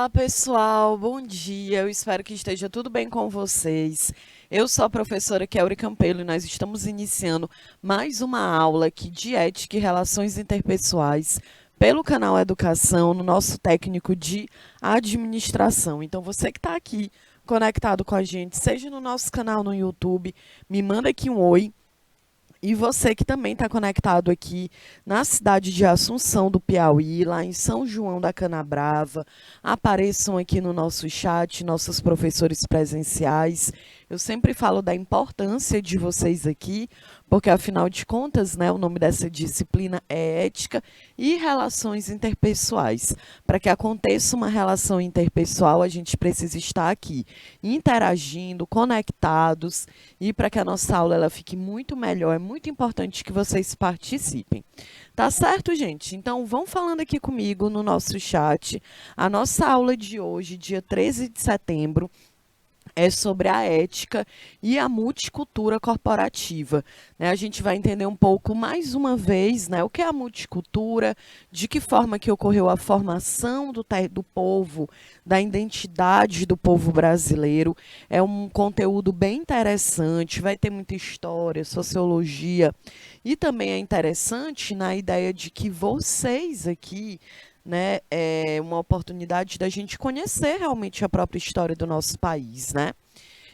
Olá, pessoal, bom dia. Eu espero que esteja tudo bem com vocês. Eu sou a professora Kelly Campelo e nós estamos iniciando mais uma aula aqui de ética e relações interpessoais pelo canal Educação, no nosso técnico de administração. Então, você que está aqui conectado com a gente, seja no nosso canal no YouTube, me manda aqui um oi. E você que também está conectado aqui na cidade de Assunção do Piauí, lá em São João da Canabrava, apareçam aqui no nosso chat, nossos professores presenciais. Eu sempre falo da importância de vocês aqui, porque afinal de contas, né, o nome dessa disciplina é Ética e Relações Interpessoais. Para que aconteça uma relação interpessoal, a gente precisa estar aqui interagindo, conectados, e para que a nossa aula ela fique muito melhor, é muito importante que vocês participem. Tá certo, gente? Então, vão falando aqui comigo no nosso chat. A nossa aula de hoje, dia 13 de setembro, é sobre a ética e a multicultura corporativa, né? A gente vai entender um pouco mais uma vez, né, o que é a multicultura, de que forma que ocorreu a formação do povo, da identidade do povo brasileiro. É um conteúdo bem interessante, vai ter muita história, sociologia, e também é interessante na ideia de que vocês aqui, né, é uma oportunidade da gente conhecer realmente a própria história do nosso país, né?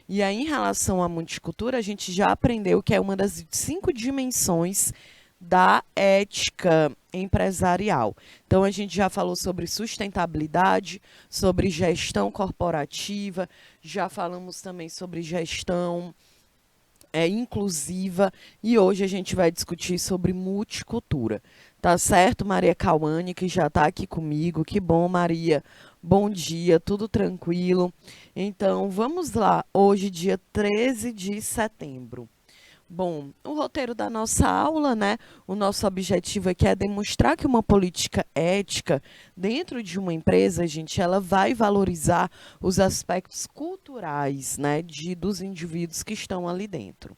E aí, em relação à multicultura, a gente já aprendeu que é uma das 5 dimensões da ética empresarial. Então, a gente já falou sobre sustentabilidade, sobre gestão corporativa, já falamos também sobre gestão inclusiva, e hoje a gente vai discutir sobre multicultura. Tá certo, Maria Cauane, que já está aqui comigo. Que bom, Maria. Bom dia, tudo tranquilo? Então, vamos lá. Hoje, dia 13 de setembro. Bom, o roteiro da nossa aula, né? O nosso objetivo aqui é demonstrar que uma política ética dentro de uma empresa, gente, ela vai valorizar os aspectos culturais, né, dos indivíduos que estão ali dentro.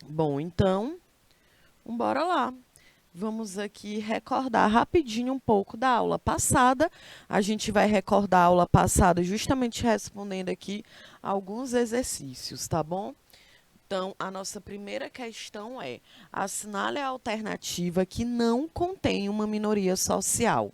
Bom, então, bora lá. Vamos aqui recordar rapidinho um pouco da aula passada. A gente vai recordar a aula passada justamente respondendo aqui alguns exercícios, tá bom? Então, a nossa primeira questão é: assinale a alternativa que não contém uma minoria social.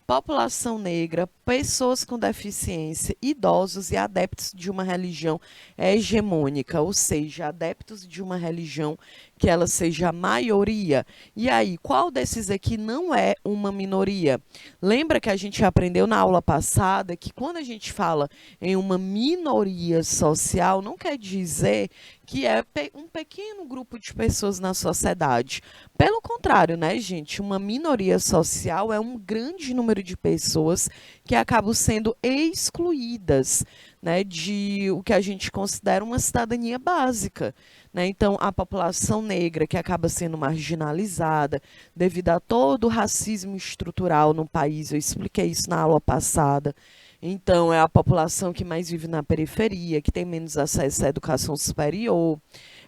População negra, pessoas com deficiência, idosos e adeptos de uma religião hegemônica, ou seja, adeptos de uma religião que ela seja a maioria. E aí, qual desses aqui não é uma minoria? Lembra que a gente aprendeu na aula passada que quando a gente fala em uma minoria social, não quer dizer que é um pequeno grupo de pessoas na sociedade. Pelo contrário, né, gente? Uma minoria social é um grande número de pessoas que acabam sendo excluídas, né, de o que a gente considera uma cidadania básica, né? Então, a população negra que acaba sendo marginalizada devido a todo o racismo estrutural no país, eu expliquei isso na aula passada. Então, é a população que mais vive na periferia, que tem menos acesso à educação superior.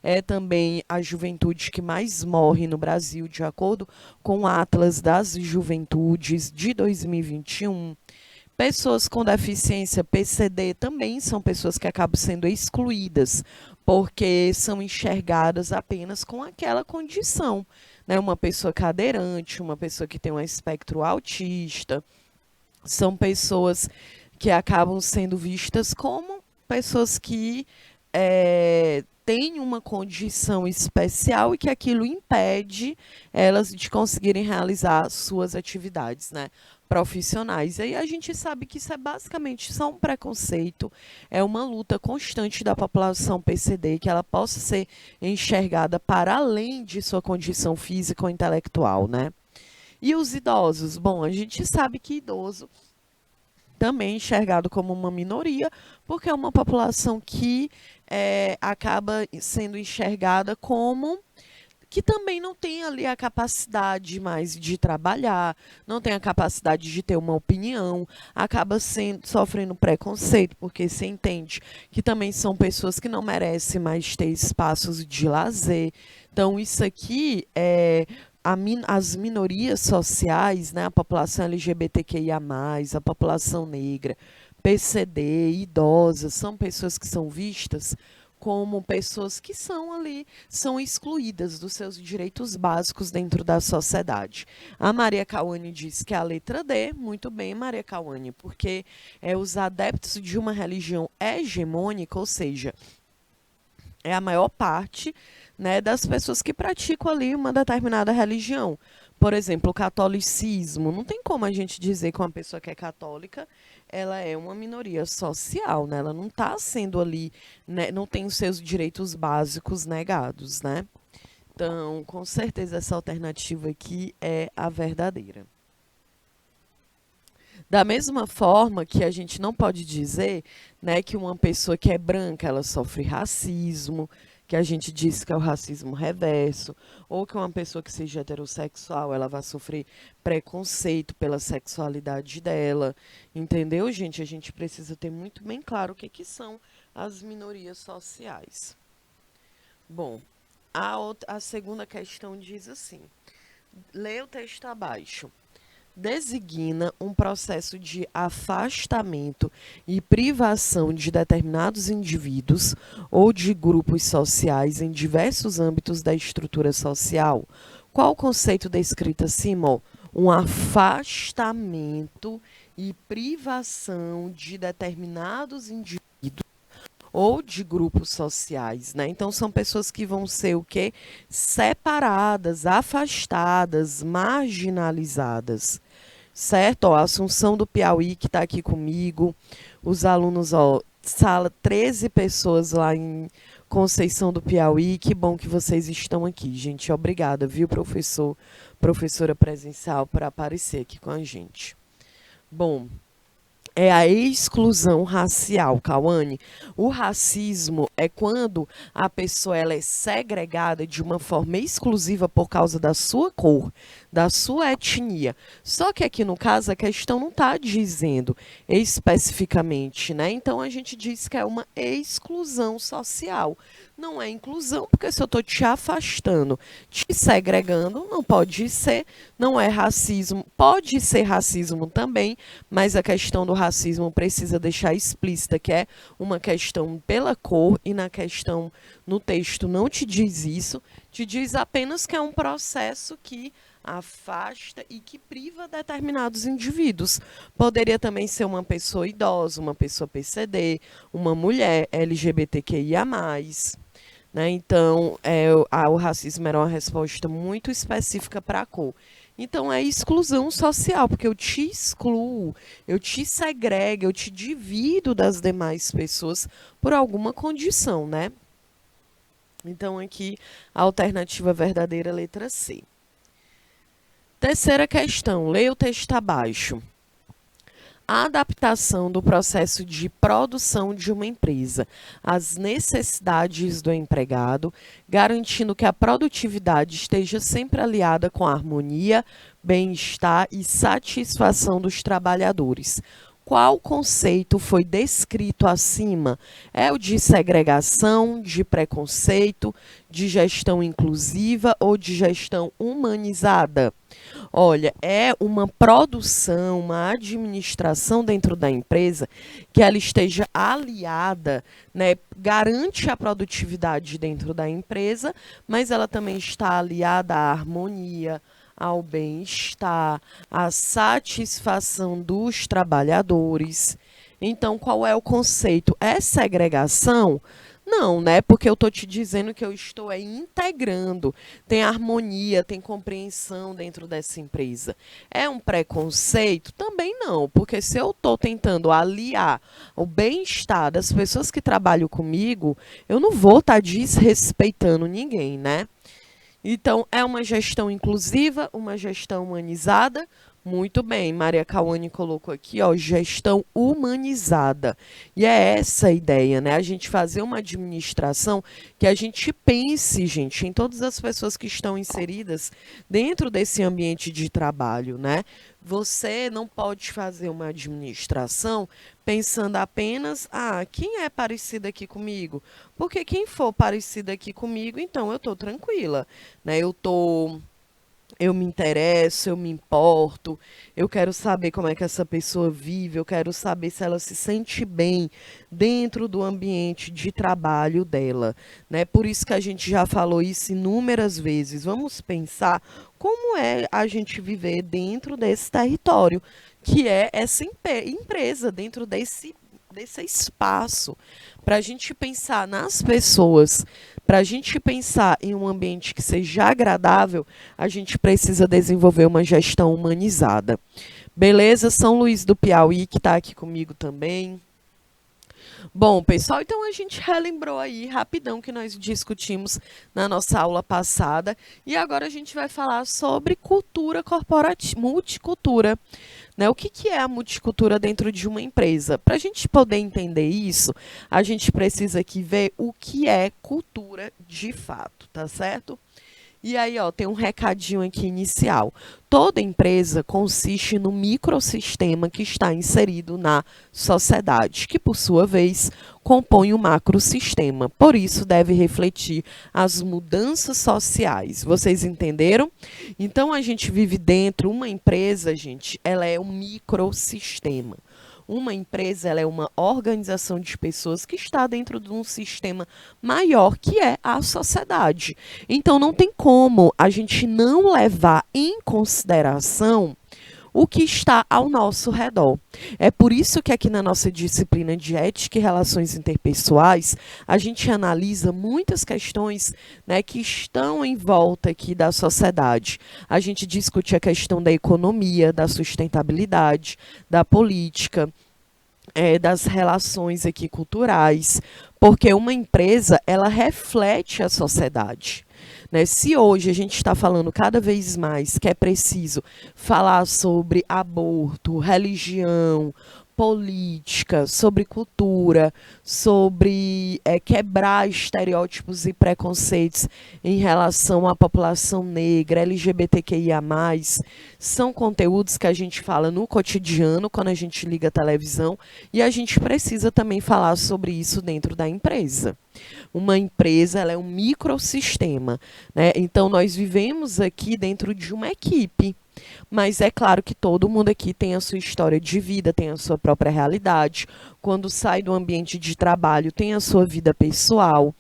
É também a juventude que mais morre no Brasil, de acordo com o Atlas das Juventudes de 2021. Pessoas com deficiência PCD também são pessoas que acabam sendo excluídas, porque são enxergadas apenas com aquela condição, né? Uma pessoa cadeirante, uma pessoa que tem um espectro autista, são pessoas que acabam sendo vistas como pessoas que têm uma condição especial e que aquilo impede elas de conseguirem realizar suas atividades, né, profissionais. E aí a gente sabe que isso é basicamente só um preconceito, é uma luta constante da população PCD que ela possa ser enxergada para além de sua condição física ou intelectual, né? E os idosos? Bom, a gente sabe que idoso também é enxergado como uma minoria, porque é uma população que acaba sendo enxergada como que também não tem ali a capacidade mais de trabalhar, não tem a capacidade de ter uma opinião, acaba sofrendo preconceito, porque se entende que também são pessoas que não merecem mais ter espaços de lazer. Então, isso aqui as minorias sociais, né, a população LGBTQIA+, a população negra, PCD, idosas, são pessoas que são vistas como pessoas que são ali, são excluídas dos seus direitos básicos dentro da sociedade. A Maria Cauane diz que é a letra D, muito bem, Maria Cauane, porque os adeptos de uma religião hegemônica, ou seja, é a maior parte, né, das pessoas que praticam ali uma determinada religião. Por exemplo, o catolicismo. Não tem como a gente dizer que uma pessoa que é católica ela é uma minoria social, né? Ela não está sendo ali, né, não tem os seus direitos básicos negados, né? Então, com certeza, essa alternativa aqui é a verdadeira. Da mesma forma que a gente não pode dizer, né, que uma pessoa que é branca ela sofre racismo, que a gente diz que é o racismo reverso, ou que uma pessoa que seja heterossexual ela vai sofrer preconceito pela sexualidade dela, entendeu, gente? A gente precisa ter muito bem claro o que são as minorias sociais. Bom, a segunda questão diz assim: lê o texto abaixo. Designa um processo de afastamento e privação de determinados indivíduos ou de grupos sociais em diversos âmbitos da estrutura social. Qual o conceito descrito acima? Um afastamento e privação de determinados indivíduos ou de grupos sociais, né? Então são pessoas que vão ser o quê? Separadas, afastadas, marginalizadas. Certo? Ó, a Assunção do Piauí, que está aqui comigo, os alunos, ó, sala 13 pessoas lá em Conceição do Piauí. Que bom que vocês estão aqui, gente. Obrigada, viu, professor, professora presencial, por aparecer aqui com a gente. Bom, é a exclusão racial, Cauane. O racismo é quando a pessoa ela é segregada de uma forma exclusiva por causa da sua cor, da sua etnia. Só que aqui no caso a questão não está dizendo especificamente, né? Então a gente diz que é uma exclusão social. Não é inclusão, porque se eu estou te afastando, te segregando, não pode ser, não é racismo, pode ser racismo também, mas a questão do racismo precisa deixar explícita que é uma questão pela cor e na questão, no texto não te diz isso, te diz apenas que é um processo que afasta e que priva determinados indivíduos. Poderia também ser uma pessoa idosa, uma pessoa PCD, uma mulher LGBTQIA+. Né? Então, o racismo era uma resposta muito específica para a cor. Então, é exclusão social, porque eu te excluo, eu te segrego, eu te divido das demais pessoas por alguma condição, né? Então, aqui, a alternativa verdadeira, letra C. Terceira questão, leia o texto abaixo. A adaptação do processo de produção de uma empresa às necessidades do empregado, garantindo que a produtividade esteja sempre aliada com a harmonia, bem-estar e satisfação dos trabalhadores. Qual conceito foi descrito acima? É o de segregação, de preconceito, de gestão inclusiva ou de gestão humanizada? Olha, é uma produção, uma administração dentro da empresa que ela esteja aliada, né, garante a produtividade dentro da empresa, mas ela também está aliada à harmonia, ao bem-estar, à satisfação dos trabalhadores. Então, qual é o conceito? É segregação? Não, né? Porque eu estou te dizendo que eu estou integrando. Tem harmonia, tem compreensão dentro dessa empresa. É um preconceito? Também não, porque se eu estou tentando aliar o bem-estar das pessoas que trabalham comigo, eu não vou estar desrespeitando ninguém, né? Então, é uma gestão inclusiva, uma gestão humanizada. Muito bem, Maria Cauane colocou aqui, ó, gestão humanizada. E é essa a ideia, né? A gente fazer uma administração que a gente pense, gente, em todas as pessoas que estão inseridas dentro desse ambiente de trabalho, né? Você não pode fazer uma administração pensando apenas, quem é parecido aqui comigo? Porque quem for parecido aqui comigo, então eu estou tranquila, né? Eu estou eu me interesso, eu me importo, eu quero saber como é que essa pessoa vive, eu quero saber se ela se sente bem dentro do ambiente de trabalho dela, né? Por isso que a gente já falou isso inúmeras vezes. Vamos pensar como é a gente viver dentro desse território, que é essa empresa, dentro desse espaço, para a gente pensar nas pessoas, para a gente pensar em um ambiente que seja agradável, a gente precisa desenvolver uma gestão humanizada. Beleza? São Luís do Piauí, que está aqui comigo também. Bom, pessoal, então a gente relembrou aí rapidão que nós discutimos na nossa aula passada e agora a gente vai falar sobre cultura corporativa, multicultura, né? O que que é a multicultura dentro de uma empresa? Para a gente poder entender isso, a gente precisa aqui ver o que é cultura de fato, tá certo? E aí, ó, tem um recadinho aqui inicial. Toda empresa consiste no microsistema que está inserido na sociedade, que, por sua vez, compõe o macrosistema. Por isso, deve refletir as mudanças sociais. Vocês entenderam? Então, a gente vive dentro, uma empresa, gente, ela é um microsistema. Uma empresa ela é uma organização de pessoas que está dentro de um sistema maior, que é a sociedade. Então, não tem como a gente não levar em consideração o que está ao nosso redor. É por isso que aqui na nossa disciplina de ética e relações interpessoais, a gente analisa muitas questões, né, que estão em volta aqui da sociedade. A gente discute a questão da economia, da sustentabilidade, da política, das relações aqui culturais, porque uma empresa ela reflete a sociedade. Né? Se hoje a gente está falando cada vez mais que é preciso falar sobre aborto, religião, política, sobre cultura, sobre quebrar estereótipos e preconceitos em relação à população negra, LGBTQIA+, são conteúdos que a gente fala no cotidiano, quando a gente liga a televisão, e a gente precisa também falar sobre isso dentro da empresa. Uma empresa ela é um microsistema, né? Então, nós vivemos aqui dentro de uma equipe. Mas é claro que todo mundo aqui tem a sua história de vida, tem a sua própria realidade. Quando sai do ambiente de trabalho, tem a sua vida pessoal.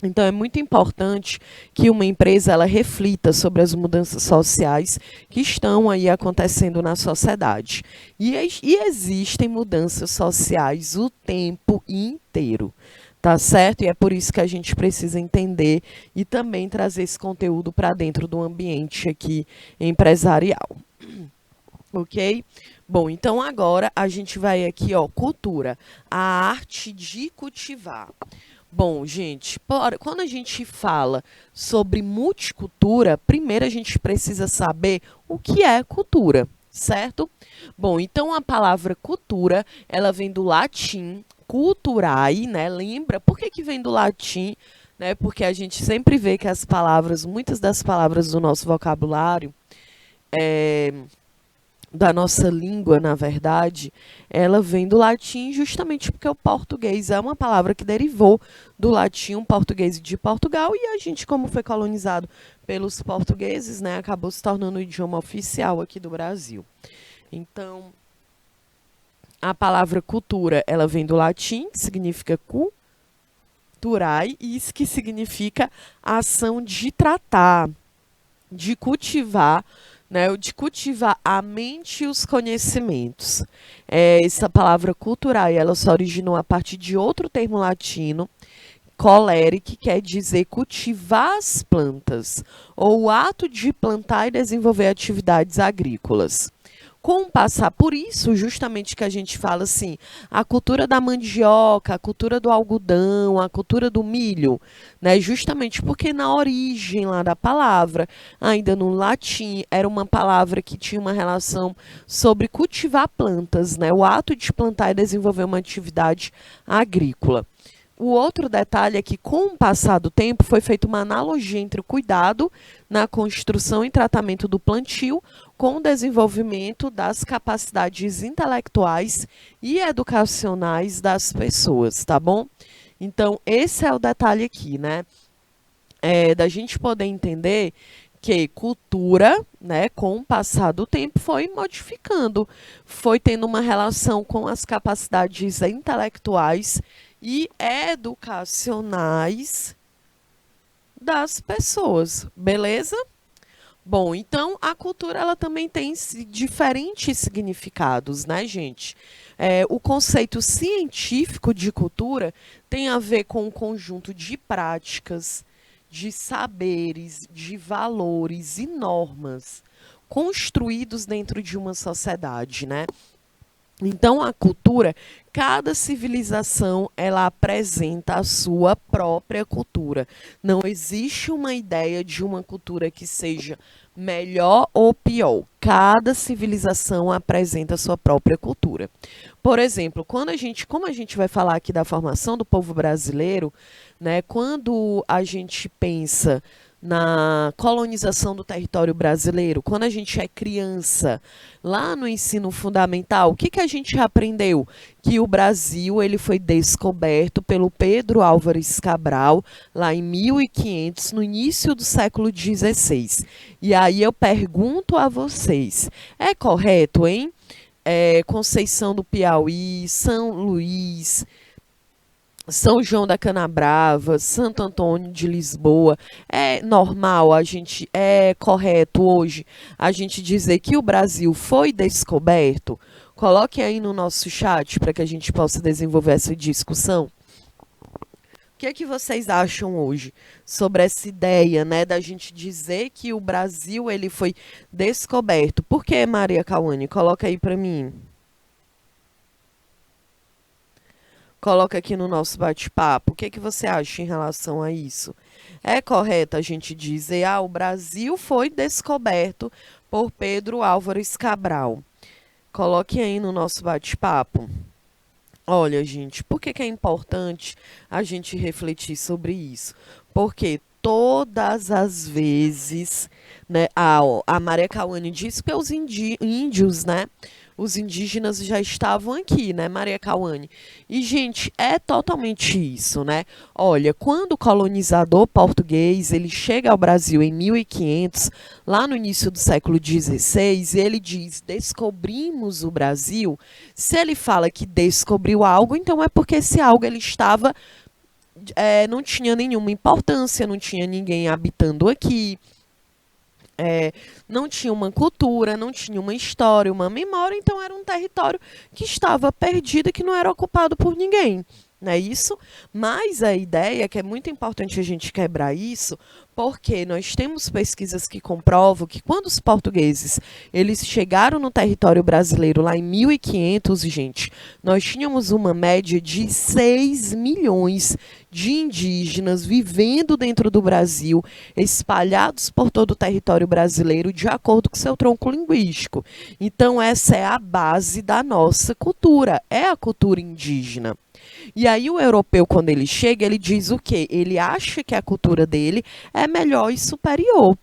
Então é muito importante que uma empresa ela reflita sobre as mudanças sociais que estão aí acontecendo na sociedade. E existem mudanças sociais o tempo inteiro. Tá certo? E é por isso que a gente precisa entender e também trazer esse conteúdo para dentro do ambiente aqui empresarial. Ok? Bom, então agora a gente vai aqui, ó, cultura, a arte de cultivar. Bom, gente, quando a gente fala sobre multicultura, primeiro a gente precisa saber o que é cultura, certo? Bom, então a palavra cultura, ela vem do latim culturae, né? Lembra? Por que que vem do latim? Né? Porque a gente sempre vê que as palavras, muitas das palavras do nosso vocabulário, da nossa língua, na verdade, ela vem do latim justamente porque o português é uma palavra que derivou do latim, um português de Portugal, e a gente, como foi colonizado pelos portugueses, né, acabou se tornando o idioma oficial aqui do Brasil. Então, a palavra cultura, ela vem do latim, que significa culturai, e isso que significa ação de tratar, de cultivar, né, de cultivar a mente e os conhecimentos. Essa palavra culturai, ela se originou a partir de outro termo latino, colere, que quer dizer cultivar as plantas, ou o ato de plantar e desenvolver atividades agrícolas. Com passar por isso, justamente que a gente fala assim, a cultura da mandioca, a cultura do algodão, a cultura do milho, né? Justamente porque na origem lá da palavra, ainda no latim, era uma palavra que tinha uma relação sobre cultivar plantas, né? O ato de plantar e desenvolver uma atividade agrícola. O outro detalhe é que, com o passar do tempo, foi feita uma analogia entre o cuidado na construção e tratamento do plantio com o desenvolvimento das capacidades intelectuais e educacionais das pessoas, tá bom? Então, esse é o detalhe aqui, né? Da gente poder entender porque cultura, né, com o passar do tempo, foi modificando, foi tendo uma relação com as capacidades intelectuais e educacionais das pessoas, beleza? Bom, então a cultura ela também tem diferentes significados, né, gente? O conceito científico de cultura tem a ver com um conjunto de práticas, de saberes, de valores e normas construídos dentro de uma sociedade, né? Então, a cultura, cada civilização, ela apresenta a sua própria cultura. Não existe uma ideia de uma cultura que seja melhor ou pior. Cada civilização apresenta a sua própria cultura. Por exemplo, como a gente vai falar aqui da formação do povo brasileiro, né, quando a gente pensa na colonização do território brasileiro, quando a gente é criança, lá no ensino fundamental, o que que a gente aprendeu? Que o Brasil ele foi descoberto pelo Pedro Álvares Cabral, lá em 1500, no início do século XVI. E aí eu pergunto a vocês, é correto, hein? Conceição do Piauí, São Luís, São João da Canabrava, Santo Antônio de Lisboa, é normal é correto hoje a gente dizer que o Brasil foi descoberto? Coloque aí no nosso chat para que a gente possa desenvolver essa discussão. O que é que vocês acham hoje sobre essa ideia, né, da gente dizer que o Brasil ele foi descoberto? Por que, Maria Cauane? Coloca aí para mim. Coloca aqui no nosso bate-papo. O que é que você acha em relação a isso? É correto a gente dizer, o Brasil foi descoberto por Pedro Álvares Cabral. Coloque aí no nosso bate-papo. Olha, gente, por que que é importante a gente refletir sobre isso? Porque todas as vezes, né, a Maria Cauane disse que os índios, né, os indígenas já estavam aqui, né, Maria Cauane? E, gente, é totalmente isso, né? Olha, quando o colonizador português, ele chega ao Brasil em 1500, lá no início do século XVI, ele diz, descobrimos o Brasil. Se ele fala que descobriu algo, então é porque esse algo ele estava, não tinha nenhuma importância, não tinha ninguém habitando aqui, não tinha uma cultura, não tinha uma história, uma memória, então era um território que estava perdido e que não era ocupado por ninguém. Não é isso? Mas a ideia é que é muito importante a gente quebrar isso, porque nós temos pesquisas que comprovam que quando os portugueses eles chegaram no território brasileiro lá em 1500, gente, nós tínhamos uma média de 6 milhões de indígenas vivendo dentro do Brasil, espalhados por todo o território brasileiro, de acordo com seu tronco linguístico. Então, essa é a base da nossa cultura, é a cultura indígena. E aí o europeu, quando ele chega, ele diz o quê? Ele acha que a cultura dele é melhor e superior.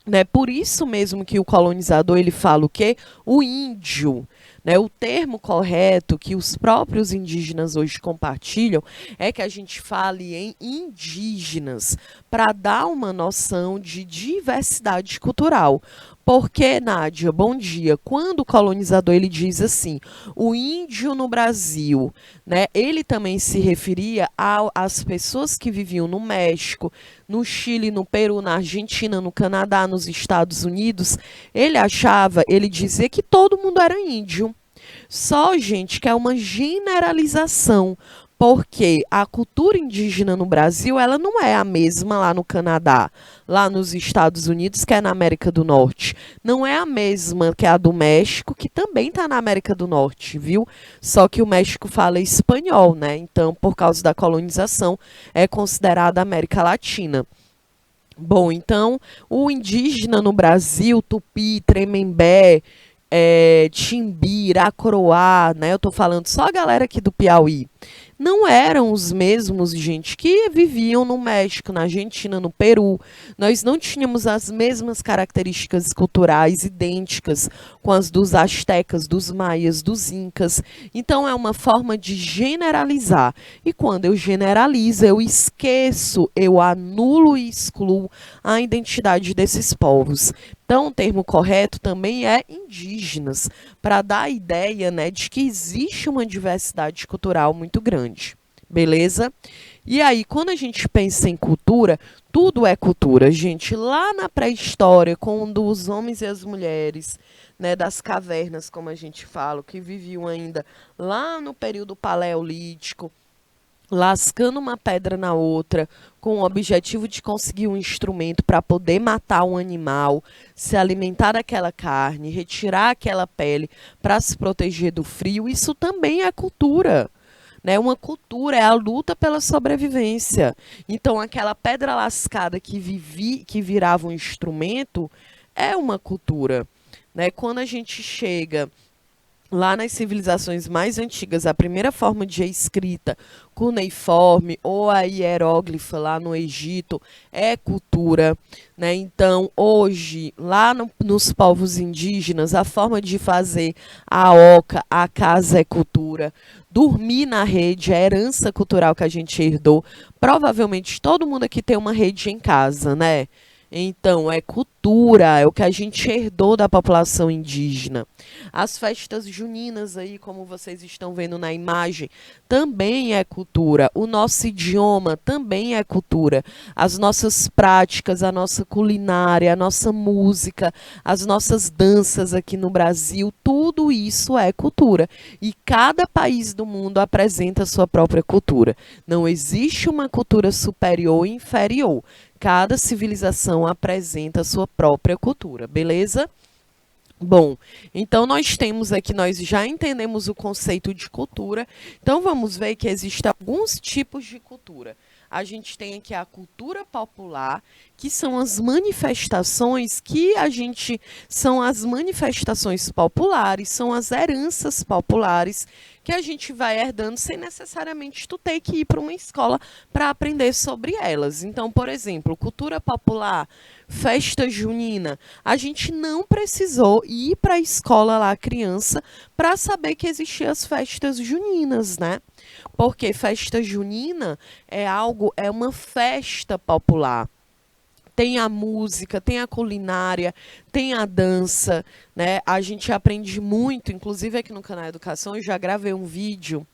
Né? Por isso mesmo que o colonizador ele fala o quê? O índio. Né? O termo correto que os próprios indígenas hoje compartilham é que a gente fale em indígenas, para dar uma noção de diversidade cultural. Porque, Nádia, bom dia, quando o colonizador ele diz assim, o índio no Brasil, né, ele também se referia às pessoas que viviam no México, no Chile, no Peru, na Argentina, no Canadá, nos Estados Unidos. Ele dizia que todo mundo era índio. Só, gente, que é uma generalização, porque a cultura indígena no Brasil, ela não é a mesma lá no Canadá, lá nos Estados Unidos, que é na América do Norte. Não é a mesma que a do México, que também está na América do Norte, viu? Só que o México fala espanhol, né? Então, por causa da colonização, é considerada América Latina. Bom, então, o indígena no Brasil, Tupi, Tremembé, Timbira, Acoroá, né? Eu tô falando só a galera aqui do Piauí. não eram os mesmos, gente, que viviam no México, na Argentina, no Peru. Nós não tínhamos as mesmas características culturais idênticas com as dos astecas, dos maias, dos incas. Então é uma forma de generalizar. E quando eu generalizo, eu esqueço, eu anulo e excluo a identidade desses povos. Então, o termo correto também é indígenas, para dar a ideia, né, de que existe uma diversidade cultural muito grande. Beleza? E aí, quando a gente pensa em cultura, tudo é cultura, gente. Lá na pré-história, quando os homens e as mulheres, né, das cavernas, como a gente fala, que viviam ainda lá no período paleolítico, lascando uma pedra na outra, com o objetivo de conseguir um instrumento para poder matar um animal, se alimentar daquela carne, retirar aquela pele para se proteger do frio, isso também é cultura. Né? Uma cultura é a luta pela sobrevivência. Então, aquela pedra lascada que virava um instrumento é uma cultura. Né? Quando a gente chega lá nas civilizações mais antigas, a primeira forma de escrita cuneiforme ou a hieróglifa lá no Egito é cultura, né? Então, hoje, lá nos povos indígenas, a forma de fazer a oca, a casa é cultura. Dormir na rede é herança cultural que a gente herdou. Provavelmente todo mundo aqui tem uma rede em casa, né? Então, é cultura, é o que a gente herdou da população indígena. As festas juninas aí, como vocês estão vendo na imagem, também é cultura. O nosso idioma também é cultura. As nossas práticas, a nossa culinária, a nossa música, as nossas danças aqui no Brasil, tudo isso é cultura. E cada país do mundo apresenta a sua própria cultura. Não existe uma cultura superior e inferior. Cada civilização apresenta a sua própria cultura, beleza? Bom, então nós temos aqui, nós já entendemos o conceito de cultura, então vamos ver que existem alguns tipos de cultura. A gente tem aqui a cultura popular, que são as manifestações são as manifestações populares, são as heranças populares que a gente vai herdando sem necessariamente tu ter que ir para uma escola para aprender sobre elas. Então, por exemplo, cultura popular, festa junina, a gente não precisou ir para a escola lá, criança, para saber que existiam as festas juninas, né? Porque festa junina é uma festa popular. Tem a música, tem a culinária, tem a dança, né? A gente aprende muito, inclusive aqui no canal Educação, eu já gravei um vídeo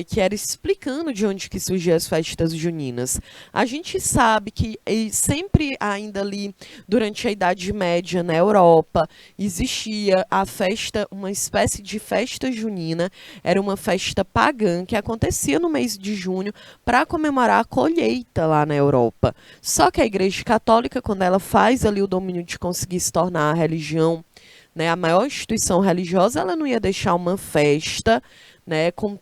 que era explicando de onde que surgiam as festas juninas. A gente sabe que sempre ainda ali, durante a Idade Média, na Europa, existia a festa, uma espécie de festa junina, era uma festa pagã que acontecia no mês de junho para comemorar a colheita lá na Europa. Só que a Igreja Católica, quando ela faz ali o domínio de conseguir se tornar a religião, né, a maior instituição religiosa, ela não ia deixar uma festa, né, com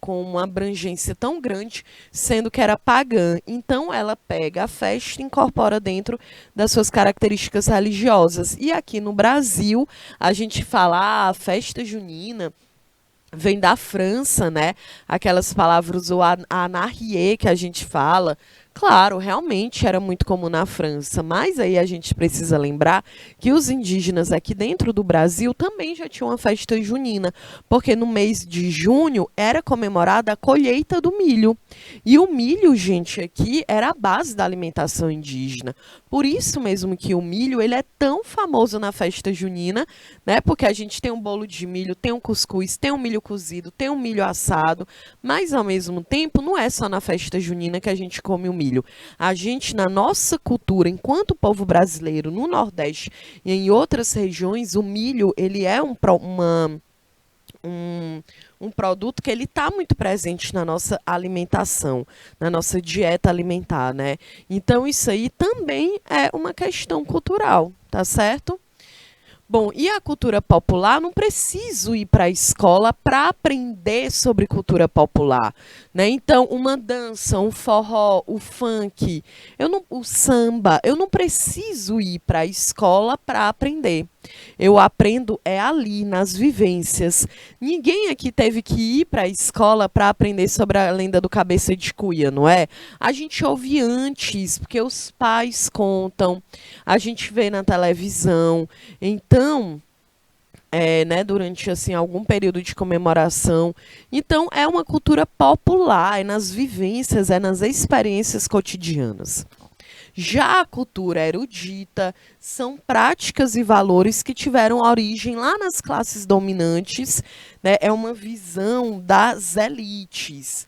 uma abrangência tão grande, sendo que era pagã. Então, ela pega a festa e incorpora dentro das suas características religiosas. E aqui no Brasil, a gente fala, a festa junina vem da França, né? Aquelas palavras, o anarrier que a gente fala. Claro, realmente era muito comum na França, mas aí a gente precisa lembrar que os indígenas aqui dentro do Brasil também já tinham uma festa junina, porque no mês de junho era comemorada a colheita do milho. E o milho, gente, aqui era a base da alimentação indígena. Por isso mesmo que o milho, ele é tão famoso na festa junina, né? Porque a gente tem um bolo de milho, tem um cuscuz, tem um milho cozido, tem um milho assado, mas ao mesmo tempo não é só na festa junina que a gente come o milho. A gente, na nossa cultura, enquanto povo brasileiro, no Nordeste e em outras regiões, o milho, ele é um produto que ele está muito presente na nossa alimentação, na nossa dieta alimentar, né? Então, isso aí também é uma questão cultural, tá certo? Bom, e a cultura popular? Não preciso ir para a escola para aprender sobre cultura popular, né? Então, uma dança, um forró, o funk, o samba, eu não preciso ir para a escola para aprender. Eu aprendo é ali, nas vivências. Ninguém aqui teve que ir para a escola para aprender sobre a lenda do Cabeça de Cuia, não é? A gente ouve antes, porque os pais contam, a gente vê na televisão. Então, né, durante assim algum período de comemoração. Então é uma cultura popular, é nas vivências, é nas experiências cotidianas. Já a cultura erudita são práticas e valores que tiveram origem lá nas classes dominantes, né? É uma visão das elites.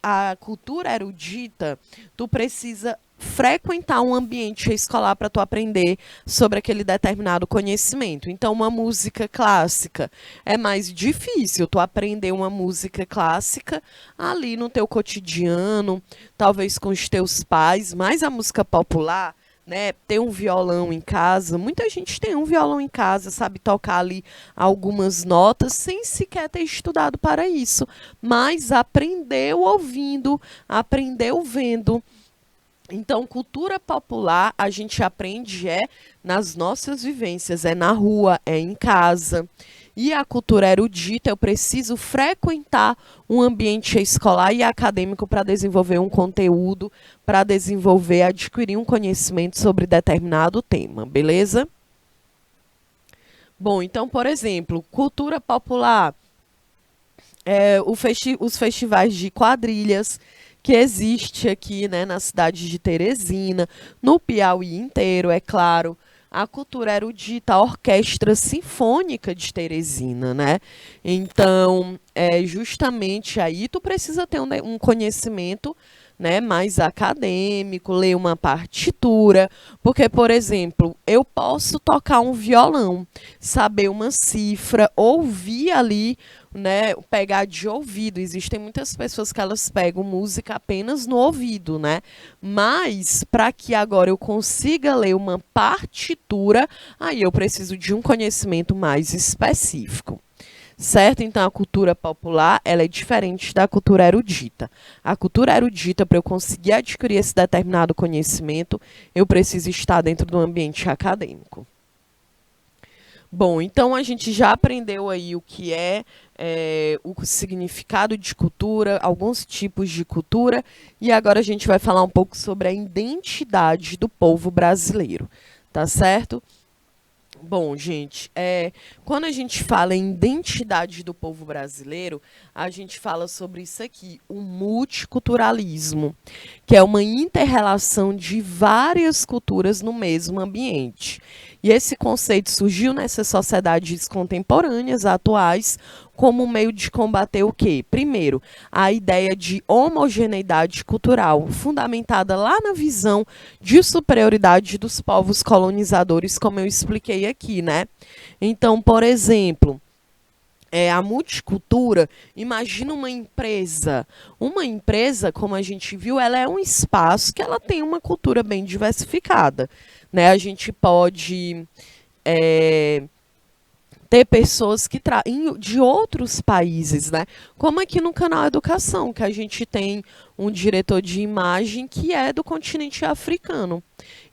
A cultura erudita, tu precisa frequentar um ambiente escolar para tu aprender sobre aquele determinado conhecimento. Então, uma música clássica é mais difícil tu aprender uma música clássica ali no teu cotidiano, talvez com os teus pais, mas a música popular, né, ter um violão em casa, muita gente tem um violão em casa, sabe tocar ali algumas notas sem sequer ter estudado para isso, mas aprendeu ouvindo, aprendeu vendo. Então, cultura popular a gente aprende nas nossas vivências, é na rua, é em casa. E a cultura erudita, eu preciso frequentar um ambiente escolar e acadêmico para desenvolver um conteúdo, para desenvolver, adquirir um conhecimento sobre determinado tema, beleza? Bom, então, por exemplo, cultura popular, os festivais de quadrilhas que existe aqui, né, na cidade de Teresina, no Piauí inteiro, é claro. A cultura erudita, a Orquestra Sinfônica de Teresina, né? Então, justamente aí tu precisa ter um conhecimento, né, mais acadêmico, ler uma partitura, porque, por exemplo, eu posso tocar um violão, saber uma cifra, ouvir ali, né, pegar de ouvido. Existem muitas pessoas que elas pegam música apenas no ouvido, né? Mas para que agora eu consiga ler uma partitura, aí eu preciso de um conhecimento mais específico. Certo? Então a cultura popular, ela é diferente da cultura erudita. A cultura erudita, para eu conseguir adquirir esse determinado conhecimento, eu preciso estar dentro do ambiente acadêmico. Bom, então a gente já aprendeu aí o que o significado de cultura, alguns tipos de cultura, e agora a gente vai falar um pouco sobre a identidade do povo brasileiro, tá certo? Bom, gente, quando a gente fala em identidade do povo brasileiro, a gente fala sobre isso aqui, o multiculturalismo, que é uma interrelação de várias culturas no mesmo ambiente. E esse conceito surgiu nessas sociedades contemporâneas, atuais, como um meio de combater o quê? Primeiro, a ideia de homogeneidade cultural, fundamentada lá na visão de superioridade dos povos colonizadores, como eu expliquei aqui, né? Então, por exemplo, a multicultura, imagina uma empresa. Uma empresa, como a gente viu, ela é um espaço que ela tem uma cultura bem diversificada, né? A gente pode ter pessoas de outros países, né? Como aqui no canal Educação, que a gente tem um diretor de imagem que é do continente africano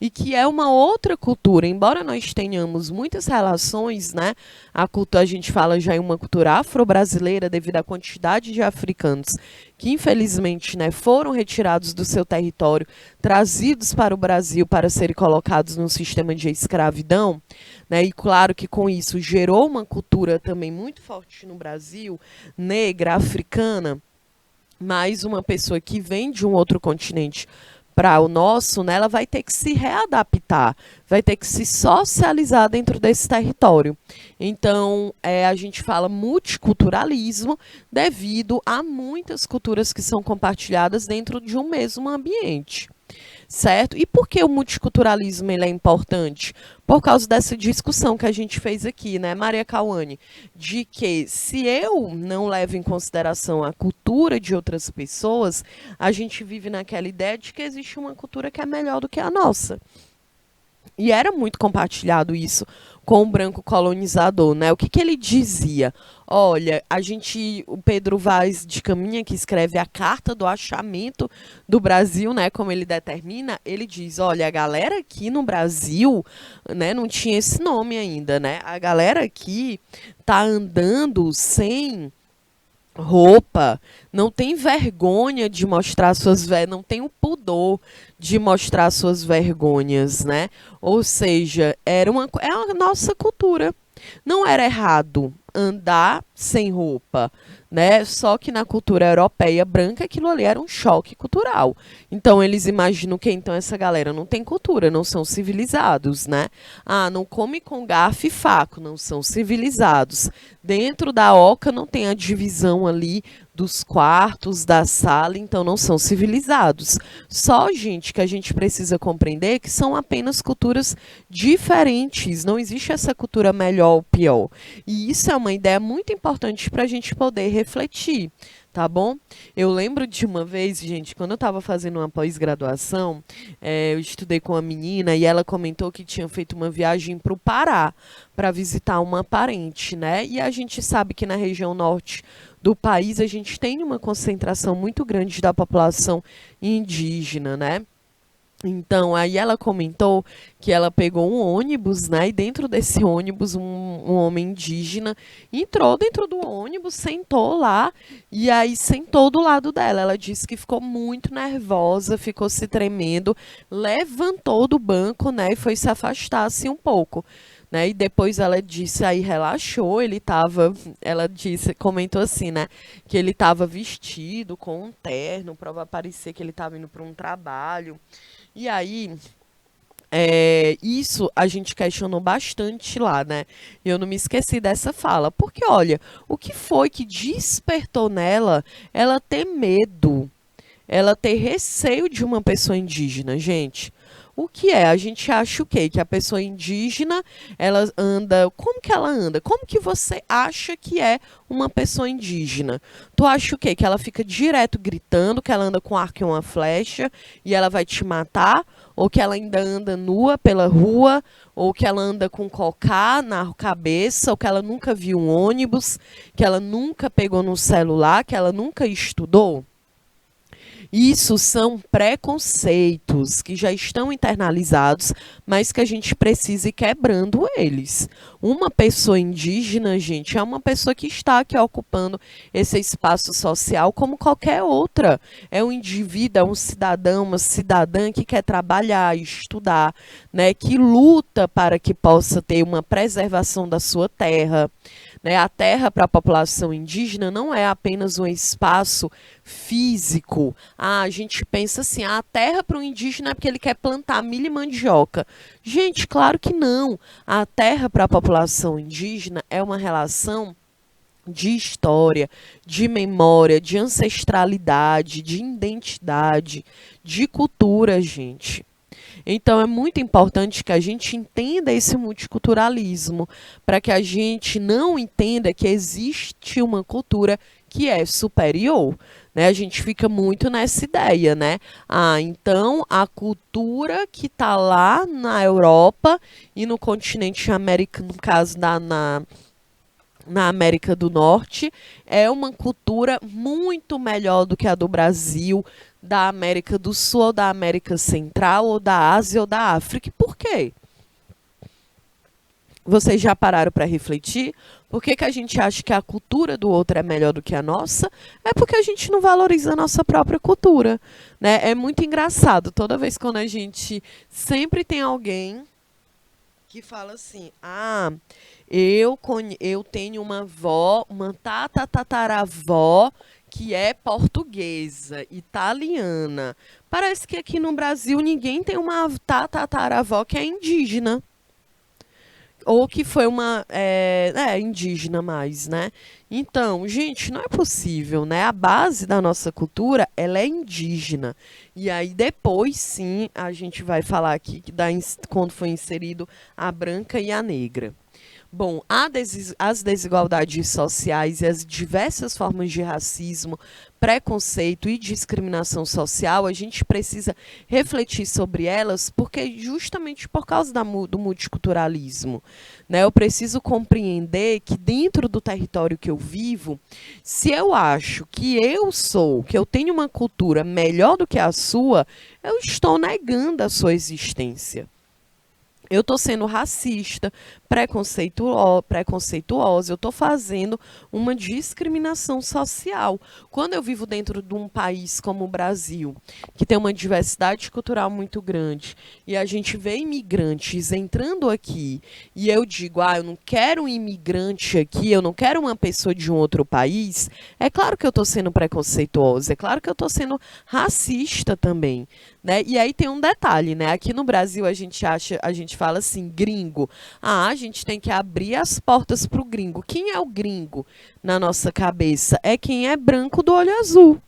e que é uma outra cultura. Embora nós tenhamos muitas relações, né? A gente fala já em uma cultura afro-brasileira devido à quantidade de africanos que infelizmente, né, foram retirados do seu território, trazidos para o Brasil para serem colocados num sistema de escravidão, né? E claro que com isso gerou uma cultura também muito forte no Brasil, negra, africana. Mais uma pessoa que vem de um outro continente para o nosso, né, ela vai ter que se readaptar, vai ter que se socializar dentro desse território. Então, a gente fala multiculturalismo devido a muitas culturas que são compartilhadas dentro de um mesmo ambiente. Certo? E por que o multiculturalismo ele é importante? Por causa dessa discussão que a gente fez aqui, né, Maria Cauane, de que se eu não levo em consideração a cultura de outras pessoas, a gente vive naquela ideia de que existe uma cultura que é melhor do que a nossa. E era muito compartilhado isso com o branco colonizador, né? O que que ele dizia? Olha, o Pedro Vaz de Caminha, que escreve a Carta do Achamento do Brasil, né, como ele determina, ele diz, olha, a galera aqui no Brasil, né, não tinha esse nome ainda, né? A galera aqui tá andando sem roupa, não tem vergonha de mostrar não tem o pudor de mostrar suas vergonhas, né? Ou seja, é a nossa cultura. Não era errado andar sem roupa, né? Só que na cultura europeia branca aquilo ali era um choque cultural. Então eles imaginam que então essa galera não tem cultura, não são civilizados, né? Ah, não come com garfo e faco, não são civilizados. Dentro da oca não tem a divisão ali dos quartos, da sala, então não são civilizados. Só, gente, que a gente precisa compreender que são apenas culturas diferentes, não existe essa cultura melhor ou pior. E isso é uma ideia muito importante para a gente poder refletir, tá bom? Eu lembro de uma vez, gente, quando eu estava fazendo uma pós-graduação, eu estudei com uma menina e ela comentou que tinha feito uma viagem para o Pará para visitar uma parente, né? E a gente sabe que na região norte do país a gente tem uma concentração muito grande da população indígena, né? Então, aí ela comentou que ela pegou um ônibus, né? E dentro desse ônibus, um homem indígena entrou dentro do ônibus, sentou lá e aí sentou do lado dela. Ela disse que ficou muito nervosa, ficou se tremendo, levantou do banco, né? E foi se afastar assim um pouco. Né? E depois ela disse, aí relaxou, ela disse, comentou assim, né, que ele estava vestido com um terno para parecer que ele estava indo para um trabalho. E aí, isso a gente questionou bastante lá, né? E eu não me esqueci dessa fala. Porque, olha, o que foi que despertou nela ela ter medo, ela ter receio de uma pessoa indígena, gente? O que é? A gente acha o quê? Que a pessoa indígena, ela anda. Como que ela anda? Como que você acha que é uma pessoa indígena? Tu acha o quê? Que ela fica direto gritando, que ela anda com arco e uma flecha e ela vai te matar? Ou que ela ainda anda nua pela rua? Ou que ela anda com cocá na cabeça? Ou que ela nunca viu um ônibus? Que ela nunca pegou no celular? Que ela nunca estudou? Isso são preconceitos que já estão internalizados, mas que a gente precisa ir quebrando eles. Uma pessoa indígena, gente, é uma pessoa que está aqui ocupando esse espaço social como qualquer outra. É um indivíduo, é um cidadão, uma cidadã que quer trabalhar, estudar, né, que luta para que possa ter uma preservação da sua terra. Né? A terra para a população indígena não é apenas um espaço físico. Ah, a gente pensa assim, a terra para o indígena é porque ele quer plantar milho e mandioca. Gente, claro que não. A terra para a população indígena é uma relação de história, de memória, de ancestralidade, de identidade, de cultura, gente. Então é muito importante que a gente entenda esse multiculturalismo, para que a gente não entenda que existe uma cultura que é superior. Né? A gente fica muito nessa ideia, né? Ah, então a cultura que está lá na Europa e no continente americano, no caso na América do Norte, é uma cultura muito melhor do que a do Brasil, da América do Sul, ou da América Central, ou da Ásia, ou da África. E por quê? Vocês já pararam para refletir? Por que que a gente acha que a cultura do outro é melhor do que a nossa? É porque a gente não valoriza a nossa própria cultura, né? É muito engraçado. Toda vez quando a gente sempre tem alguém que fala assim, ah, eu tenho uma avó, uma tataravó que é portuguesa, italiana. Parece que aqui no Brasil ninguém tem uma tataravó que é indígena. Ou que foi uma indígena mais, né? Então, gente, não é possível, né? A base da nossa cultura, ela é indígena. E aí depois, sim, a gente vai falar aqui quando foi inserido a branca e a negra. Bom, as desigualdades sociais e as diversas formas de racismo, preconceito e discriminação social, a gente precisa refletir sobre elas, porque justamente por causa do multiculturalismo, né? Eu preciso compreender que dentro do território que eu vivo, se eu acho que eu tenho uma cultura melhor do que a sua, eu estou negando a sua existência. Eu estou sendo racista, preconceituosa, eu estou fazendo uma discriminação social. Quando eu vivo dentro de um país como o Brasil, que tem uma diversidade cultural muito grande, e a gente vê imigrantes entrando aqui, e eu digo, eu não quero um imigrante aqui, eu não quero uma pessoa de um outro país, é claro que eu estou sendo preconceituosa, é claro que eu estou sendo racista também. Né? E aí tem um detalhe, né? Aqui no Brasil a gente fala assim, gringo. A gente tem que abrir as portas para o gringo. Quem é o gringo na nossa cabeça? É quem é branco do olho azul.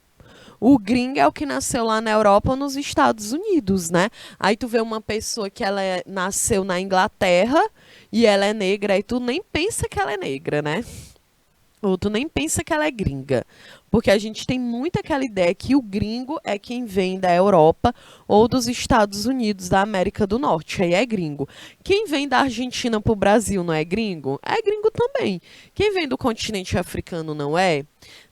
O gringo é o que nasceu lá na Europa ou nos Estados Unidos, né? Aí tu vê uma pessoa que nasceu na Inglaterra e ela é negra, e tu nem pensa que ela é negra, né? Ou tu nem pensa que ela é gringa. Porque a gente tem muito aquela ideia que o gringo é quem vem da Europa ou dos Estados Unidos, da América do Norte. Aí é gringo. Quem vem da Argentina para o Brasil não é gringo? É gringo também. Quem vem do continente africano não é?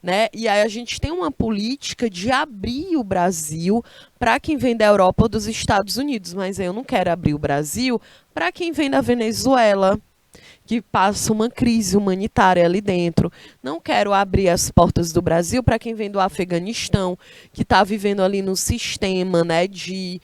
Né? E aí a gente tem uma política de abrir o Brasil para quem vem da Europa ou dos Estados Unidos. Mas eu não quero abrir o Brasil para quem vem da Venezuela, que passa uma crise humanitária ali dentro. Não quero abrir as portas do Brasil para quem vem do Afeganistão, que está vivendo ali no sistema, né, de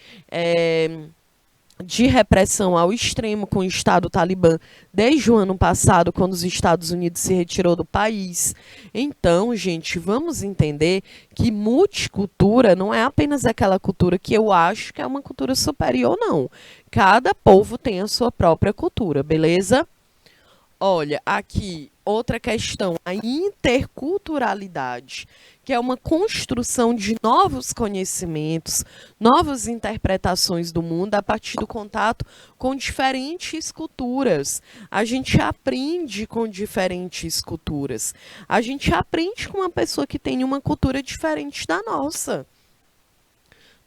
repressão ao extremo com o Estado Talibã desde o ano passado, quando os Estados Unidos se retirou do país. Então, gente, vamos entender que multicultura não é apenas aquela cultura que eu acho que é uma cultura superior, não. Cada povo tem a sua própria cultura, beleza? Olha, aqui outra questão, a interculturalidade, que é uma construção de novos conhecimentos, novas interpretações do mundo a partir do contato com diferentes culturas. A gente aprende com diferentes culturas. A gente aprende com uma pessoa que tem uma cultura diferente da nossa,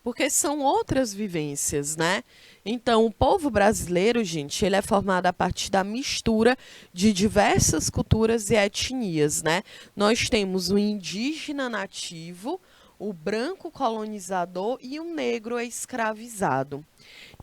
porque são outras vivências, né? Então, o povo brasileiro, gente, ele é formado a partir da mistura de diversas culturas e etnias, né? Nós temos o indígena nativo, o branco colonizador e o negro escravizado.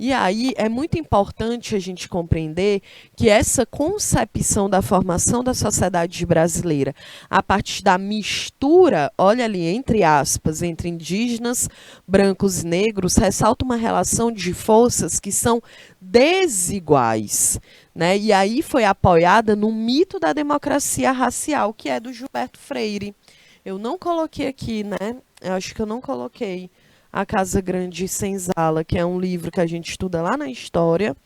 E aí é muito importante a gente compreender que essa concepção da formação da sociedade brasileira, a partir da mistura, olha ali, entre aspas, entre indígenas, brancos e negros, ressalta uma relação de forças que são desiguais. Né? E aí foi apoiada no mito da democracia racial, que é do Gilberto Freire. Eu não coloquei aqui, né? Eu acho que eu não coloquei A Casa Grande e Senzala, que é um livro que a gente estuda lá na história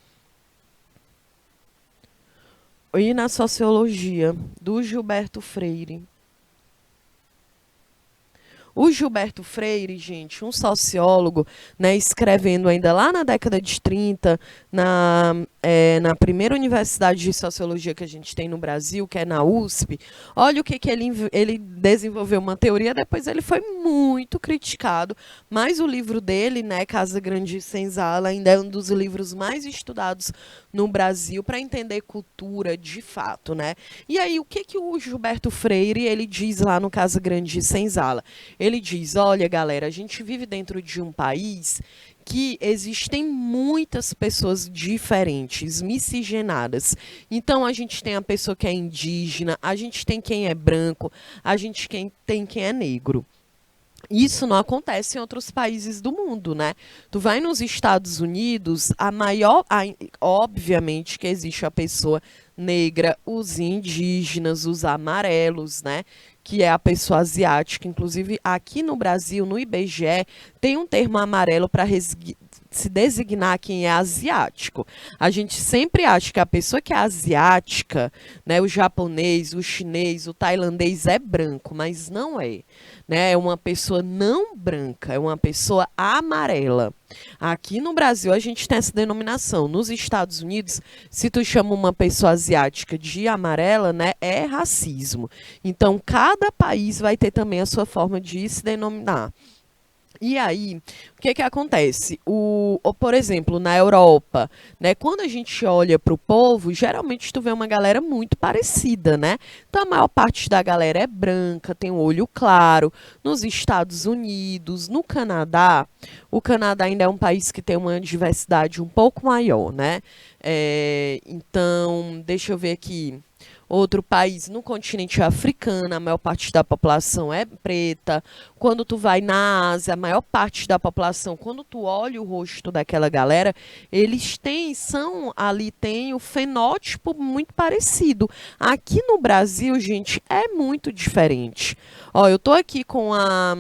e na sociologia, do Gilberto Freire. O Gilberto Freire, gente, um sociólogo, né, escrevendo ainda lá na década de 30, na primeira universidade de sociologia que a gente tem no Brasil, que é na USP, olha o que ele desenvolveu uma teoria, depois ele foi muito criticado, mas o livro dele, né, Casa Grande e Senzala, ainda é um dos livros mais estudados no Brasil para entender cultura de fato, né? E aí, o que o Gilberto Freire, ele diz lá no Casa Grande e Senzala? Ele diz, olha, galera, a gente vive dentro de um país que existem muitas pessoas diferentes, miscigenadas. Então, a gente tem a pessoa que é indígena, a gente tem quem é branco, a gente tem quem é negro. Isso não acontece em outros países do mundo, né? Tu vai nos Estados Unidos, obviamente que existe a pessoa negra, os indígenas, os amarelos, né? Que é a pessoa asiática. Inclusive, aqui no Brasil, no IBGE, tem um termo amarelo para se designar quem é asiático. A gente sempre acha que a pessoa que é asiática, né, o japonês, o chinês, o tailandês é branco, mas não é, né? É uma pessoa não branca, é uma pessoa amarela. Aqui no Brasil a gente tem essa denominação. Nos Estados Unidos, se tu chama uma pessoa asiática de amarela, né, é racismo. Então, cada país vai ter também a sua forma de se denominar. E aí, o que que acontece? Por exemplo, na Europa, né, quando a gente olha para o povo, geralmente tu vê uma galera muito parecida, né? Então, a maior parte da galera é branca, tem o olho claro. Nos Estados Unidos, no Canadá, o Canadá ainda é um país que tem uma diversidade um pouco maior, né? Então, deixa eu ver aqui. Outro país no continente africano, a maior parte da população é preta. Quando tu vai na Ásia, a maior parte da população, quando tu olha o rosto daquela galera, eles têm o fenótipo muito parecido. Aqui no Brasil, gente, é muito diferente. Ó, eu tô aqui com a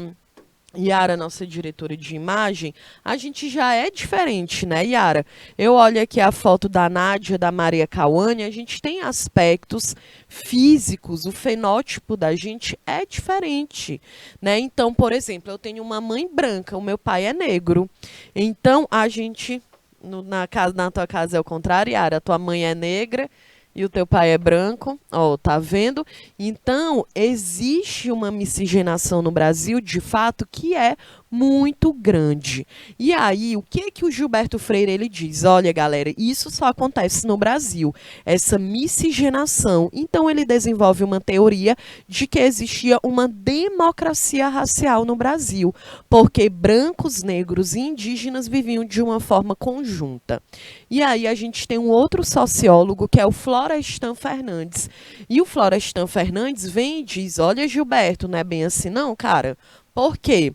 Yara, nossa diretora de imagem, a gente já é diferente, né, Yara? Eu olho aqui a foto da Nádia, da Maria Cauane, a gente tem aspectos físicos, o fenótipo da gente é diferente, né? Então, por exemplo, eu tenho uma mãe branca, o meu pai é negro. Então, a gente, na tua casa é o contrário, Yara, a tua mãe é negra e o teu pai é branco, ó, tá vendo? Então, existe uma miscigenação no Brasil, de fato, que é muito grande. E aí, o que que o Gilberto Freire ele diz? Olha, galera, isso só acontece no Brasil, essa miscigenação. Então, ele desenvolve uma teoria de que existia uma democracia racial no Brasil, porque brancos, negros e indígenas viviam de uma forma conjunta. E aí, a gente tem um outro sociólogo, que é o Florestan Fernandes. E o Florestan Fernandes vem e diz, olha, Gilberto, não é bem assim não, cara? Por quê?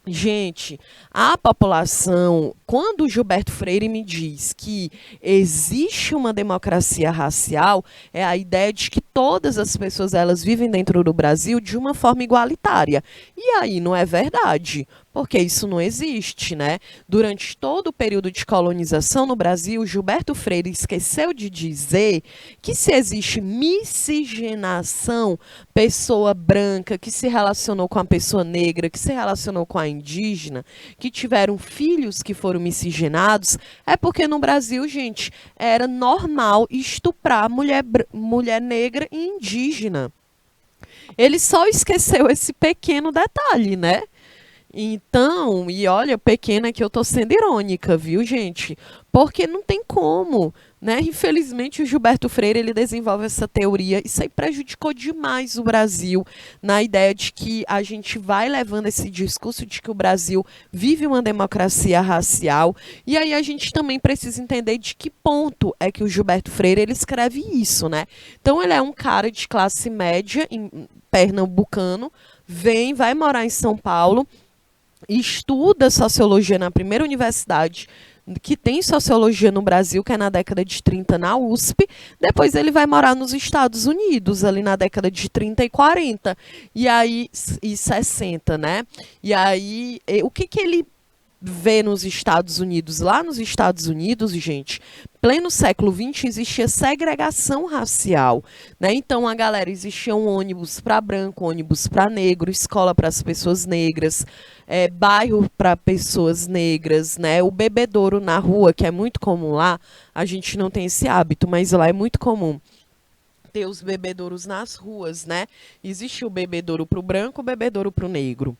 Gente, a população, quando o Gilberto Freire me diz que existe uma democracia racial, é a ideia de que todas as pessoas elas vivem dentro do Brasil de uma forma igualitária. E aí não é verdade, porque isso não existe, né? Durante todo o período de colonização no Brasil, Gilberto Freire esqueceu de dizer que se existe miscigenação, pessoa branca que se relacionou com a pessoa negra, que se relacionou com a indígena, que tiveram filhos que foram miscigenados, é porque no Brasil, gente, era normal estuprar mulher negra e indígena. Ele só esqueceu esse pequeno detalhe, né? Então, e olha, pequena que eu tô sendo irônica, viu, gente? Porque não tem como, né? Infelizmente, o Gilberto Freire, ele desenvolve essa teoria. Isso aí prejudicou demais o Brasil, na ideia de que a gente vai levando esse discurso de que o Brasil vive uma democracia racial. E aí a gente também precisa entender de que ponto é que o Gilberto Freire, ele escreve isso, né? Então, ele é um cara de classe média, pernambucano, vai morar em São Paulo, estuda sociologia na primeira universidade que tem sociologia no Brasil, que é na década de 30 na USP. Depois ele vai morar nos Estados Unidos, ali na década de 30 e 40, e 60, né? E aí, o que que ele vê nos Estados Unidos? Lá nos Estados Unidos, gente, pleno século XX, existia segregação racial, né? Então, a galera, existia um ônibus para branco, ônibus para negro, escola para as pessoas negras, bairro para pessoas negras, né? O bebedouro na rua, que é muito comum lá, a gente não tem esse hábito, mas lá é muito comum ter os bebedouros nas ruas, né? Existe o bebedouro para o branco, o bebedouro para o negro.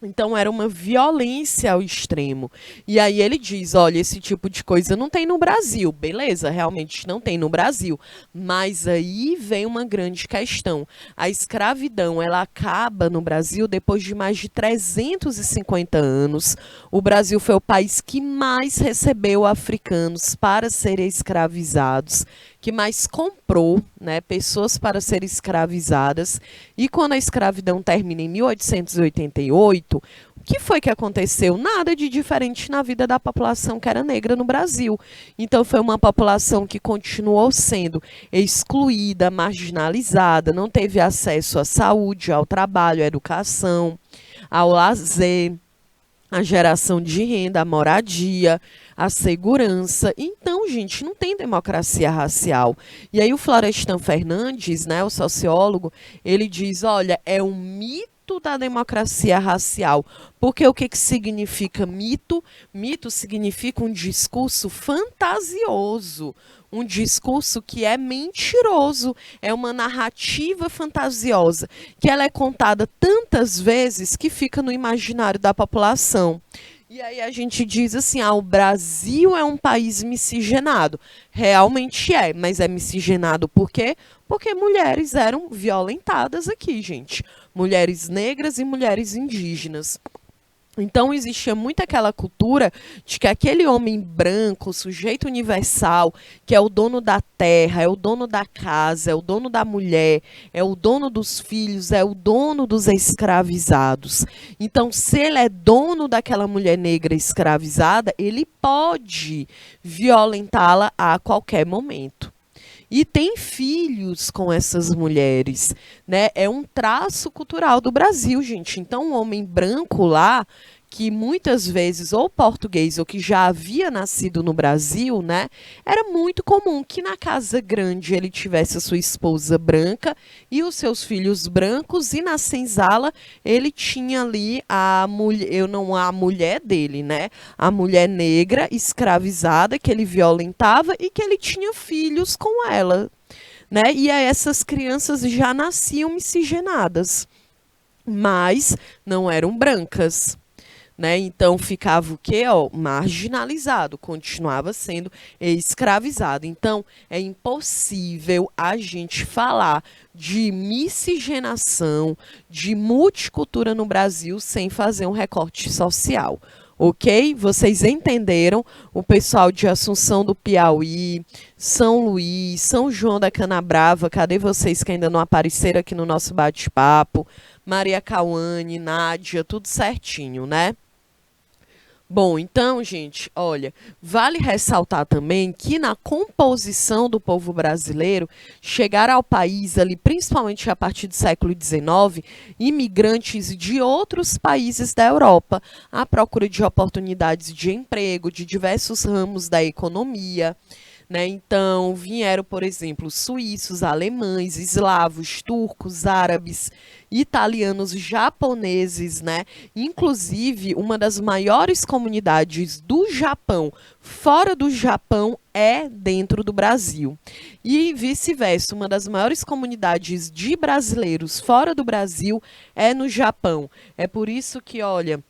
Então, era uma violência ao extremo. E aí ele diz, olha, esse tipo de coisa não tem no Brasil. Beleza, realmente não tem no Brasil. Mas aí vem uma grande questão. A escravidão, ela acaba no Brasil depois de mais de 350 anos. O Brasil foi o país que mais recebeu africanos para serem escravizados, que mais comprou, né, pessoas para serem escravizadas. E quando a escravidão termina em 1888, o que foi que aconteceu? Nada de diferente na vida da população que era negra no Brasil. Então, foi uma população que continuou sendo excluída, marginalizada, não teve acesso à saúde, ao trabalho, à educação, ao lazer. a geração de renda, a moradia, a segurança. Então, gente, não tem democracia racial. E aí o Florestan Fernandes, né, o sociólogo, ele diz, olha, é um mito da democracia racial. Porque o que que significa mito? Mito significa um discurso fantasioso, um discurso que é mentiroso, é uma narrativa fantasiosa, que ela é contada tantas vezes que fica no imaginário da população. E aí a gente diz assim, o Brasil é um país miscigenado. Realmente é, mas é miscigenado por quê? Porque mulheres eram violentadas aqui, gente. Mulheres negras e mulheres indígenas. Então existia muito aquela cultura de que aquele homem branco, sujeito universal, que é o dono da terra, é o dono da casa, é o dono da mulher, é o dono dos filhos, é o dono dos escravizados. Então, se ele é dono daquela mulher negra escravizada, ele pode violentá-la a qualquer momento. E tem filhos com essas mulheres, né? É um traço cultural do Brasil, gente. Então, um homem branco lá, que muitas vezes, ou português, ou que já havia nascido no Brasil, né? Era muito comum que na casa grande ele tivesse a sua esposa branca e os seus filhos brancos, e na senzala ele tinha ali a mulher, eu não a mulher dele, né? A mulher negra escravizada que ele violentava e que ele tinha filhos com ela, né? E aí essas crianças já nasciam miscigenadas, mas não eram brancas. Né? Então ficava o quê? Ó, marginalizado, continuava sendo escravizado. Então é impossível a gente falar de miscigenação, de multicultura no Brasil sem fazer um recorte social. Ok? Vocês entenderam? O pessoal de Assunção do Piauí, São Luís, São João da Canabrava, cadê vocês que ainda não apareceram aqui no nosso bate-papo? Maria Cauane, Nádia, tudo certinho, né? Bom, então, gente, olha, vale ressaltar também que na composição do povo brasileiro, chegaram ao país ali, principalmente a partir do século XIX, imigrantes de outros países da Europa, à procura de oportunidades de emprego, de diversos ramos da economia. Né? Então, vieram, por exemplo, suíços, alemães, eslavos, turcos, árabes, italianos, japoneses, né? Inclusive, uma das maiores comunidades do Japão, fora do Japão, é dentro do Brasil. E vice-versa, uma das maiores comunidades de brasileiros fora do Brasil é no Japão. É por isso que, olha,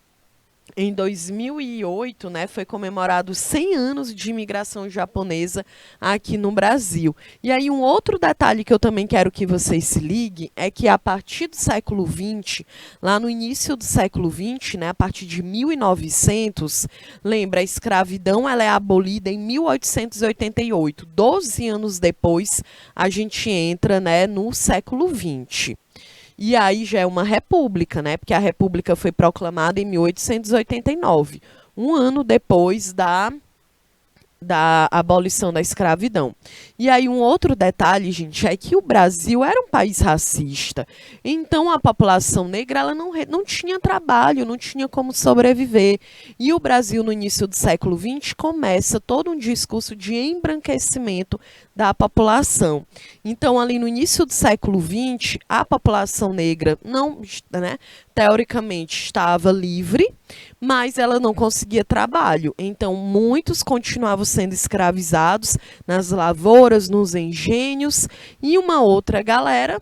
em 2008, né, foi comemorado 100 anos de imigração japonesa aqui no Brasil. E aí um outro detalhe que eu também quero que vocês se liguem é que a partir do século XX, lá no início do século XX, né, a partir de 1900, lembra, a escravidão ela é abolida em 1888. 12 anos depois, a gente entra, né, no século XX. E aí já é uma república, né? Porque a república foi proclamada em 1889, um ano depois da abolição da escravidão. E aí um outro detalhe, gente, é que o Brasil era um país racista. Então a população negra ela não tinha trabalho, não tinha como sobreviver. E o Brasil, no início do século XX, começa todo um discurso de embranquecimento da população. Então, ali no início do século XX, a população negra não, né, teoricamente estava livre, mas ela não conseguia trabalho. Então, muitos continuavam sendo escravizados nas lavouras, nos engenhos, e uma outra galera,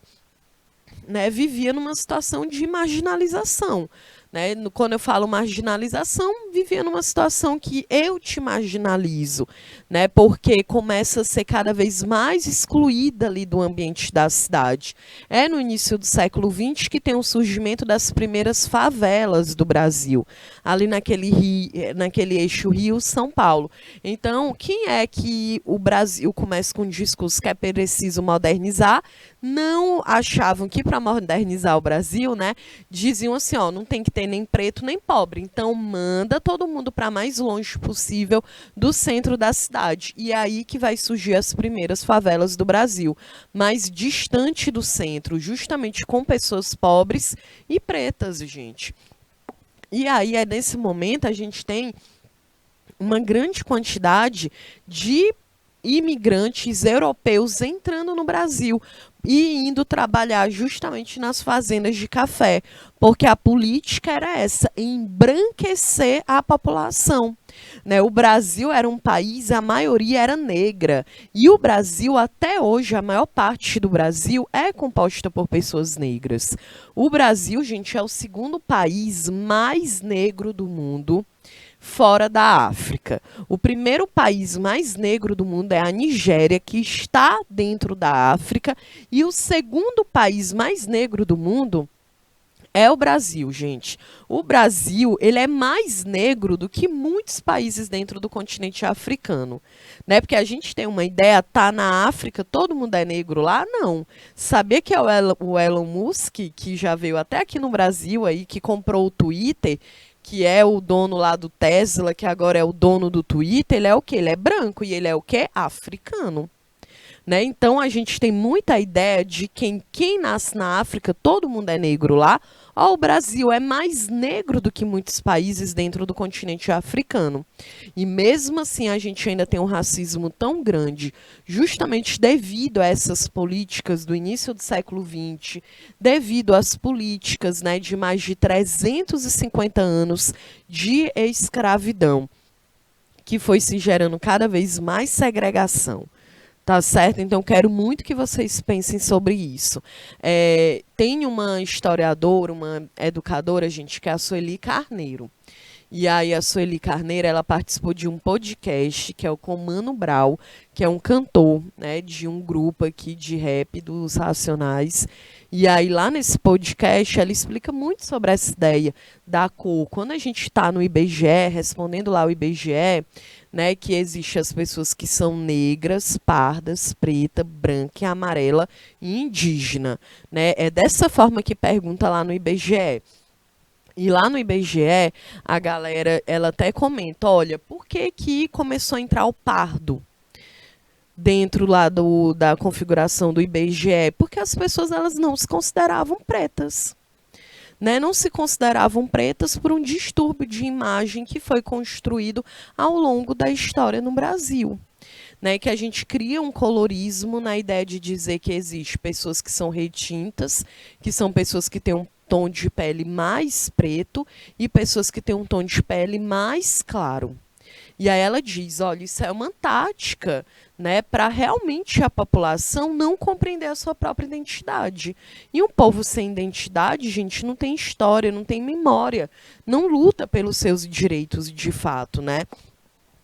né, vivia numa situação de marginalização. Né? Quando eu falo marginalização, vivia numa situação que eu te marginalizo, né? Porque começa a ser cada vez mais excluída ali do ambiente da cidade. É no início do século XX que tem o surgimento das primeiras favelas do Brasil, ali naquele eixo Rio-São Paulo. Então, quem é que o Brasil começa com um discurso que é preciso modernizar? Não achavam que para modernizar o Brasil, né, diziam assim, ó, não tem que ter nem preto nem pobre, então manda todo mundo para mais longe possível do centro da cidade. E é aí que vai surgir as primeiras favelas do Brasil, mais distante do centro, justamente com pessoas pobres e pretas, gente. E aí, nesse momento, a gente tem uma grande quantidade de imigrantes europeus entrando no Brasil e indo trabalhar justamente nas fazendas de café, porque a política era essa, embranquecer a população. Né? O Brasil era um país, a maioria era negra, e o Brasil, até hoje, a maior parte do Brasil é composta por pessoas negras. O Brasil, gente, é o segundo país mais negro do mundo, fora da África. O primeiro país mais negro do mundo é a Nigéria, que está dentro da África, e o segundo país mais negro do mundo é o Brasil, gente. O Brasil, ele é mais negro do que muitos países dentro do continente africano, né? Porque a gente tem uma ideia, tá na África, todo mundo é negro lá? Não. Sabia que é o Elon Musk, que já veio até aqui no Brasil aí, que comprou o Twitter, que é o dono lá do Tesla, que agora é o dono do Twitter, ele é o quê? Ele é branco e ele é o quê? Africano. Né? Então a gente tem muita ideia de quem nasce na África, todo mundo é negro lá. Ó, o Brasil é mais negro do que muitos países dentro do continente africano. E mesmo assim a gente ainda tem um racismo tão grande, justamente devido a essas políticas do início do século XX, devido às políticas, né, de mais de 350 anos de escravidão, que foi se gerando cada vez mais segregação. Tá certo? Então, quero muito que vocês pensem sobre isso. Tem uma historiadora, uma educadora, gente, que é a Sueli Carneiro. E aí a Sueli Carneiro, ela participou de um podcast, que é o com Mano Brown, que é um cantor, né, de um grupo aqui de rap dos Racionais. E aí lá nesse podcast, ela explica muito sobre essa ideia da cor. Quando a gente está no IBGE, respondendo lá o IBGE, né, que existe as pessoas que são negras, pardas, preta, branca, amarela e indígena, né? É dessa forma que pergunta lá no IBGE. E lá no IBGE, a galera, ela até comenta, olha, por que que começou a entrar o pardo dentro lá da configuração do IBGE? Porque as pessoas, elas não se consideravam pretas. Né, não se consideravam pretas por um distúrbio de imagem que foi construído ao longo da história no Brasil. Né, que a gente cria um colorismo na ideia de dizer que existe pessoas que são retintas, que são pessoas que têm um tom de pele mais preto e pessoas que têm um tom de pele mais claro. E aí ela diz, olha, isso é uma tática, né, para realmente a população não compreender a sua própria identidade. E um povo sem identidade, gente, não tem história, não tem memória, não luta pelos seus direitos de fato, né?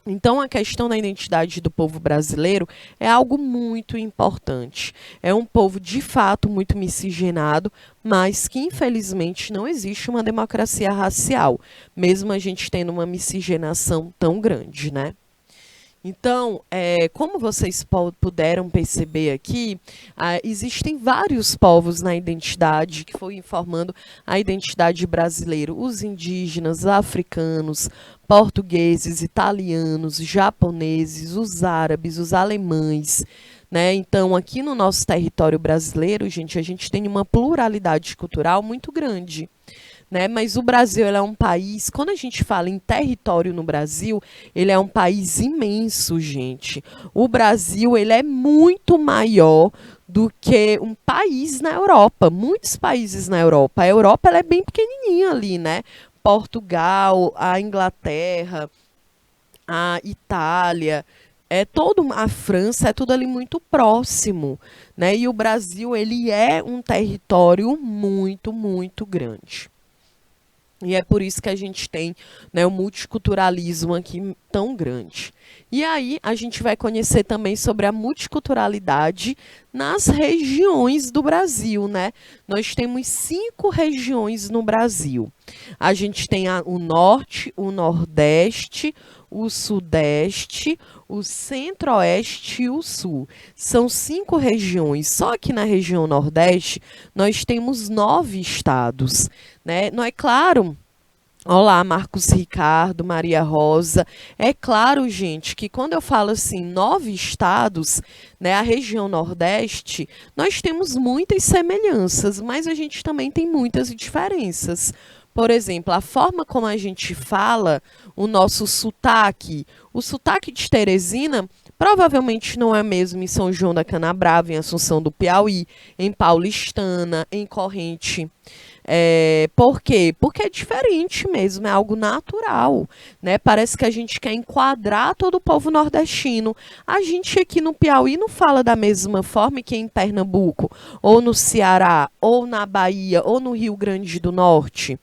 Então, a questão da identidade do povo brasileiro é algo muito importante. É um povo, de fato, muito miscigenado, mas que, infelizmente, não existe uma democracia racial, mesmo a gente tendo uma miscigenação tão grande, né? Então, como vocês puderam perceber aqui, existem vários povos na identidade que foi informando a identidade brasileira. Os indígenas, africanos, portugueses, italianos, japoneses, os árabes, os alemães. Né? Então, aqui no nosso território brasileiro, gente, a gente tem uma pluralidade cultural muito grande. Né? Mas o Brasil ele é um país, quando a gente fala em território no Brasil, ele é um país imenso, gente. O Brasil ele é muito maior do que um país na Europa, muitos países na Europa. A Europa ela é bem pequenininha ali, né? Portugal, a Inglaterra, a Itália, a França, é tudo ali muito próximo, né? E o Brasil ele é um território muito, muito grande. E é por isso que a gente tem, né, o multiculturalismo aqui tão grande. E aí a gente vai conhecer também sobre a multiculturalidade nas regiões do Brasil, né? Nós temos 5 regiões no Brasil. A gente tem o Norte, o Nordeste, o Sudeste, o Centro-Oeste e o Sul. São 5 regiões. Só que na região Nordeste nós temos 9 estados. Né? Não é claro. Olá, Marcos Ricardo, Maria Rosa. É claro, gente, que quando eu falo assim, 9 estados, né, a região Nordeste, nós temos muitas semelhanças, mas a gente também tem muitas diferenças. Por exemplo, a forma como a gente fala, o nosso sotaque. O sotaque de Teresina provavelmente não é mesmo em São João da Canabrava, em Assunção do Piauí, em Paulistana, em Corrente. Por quê? Porque é diferente mesmo, é algo natural, né? Parece que a gente quer enquadrar todo o povo nordestino. A gente aqui no Piauí não fala da mesma forma que em Pernambuco, ou no Ceará, ou na Bahia, ou no Rio Grande do Norte.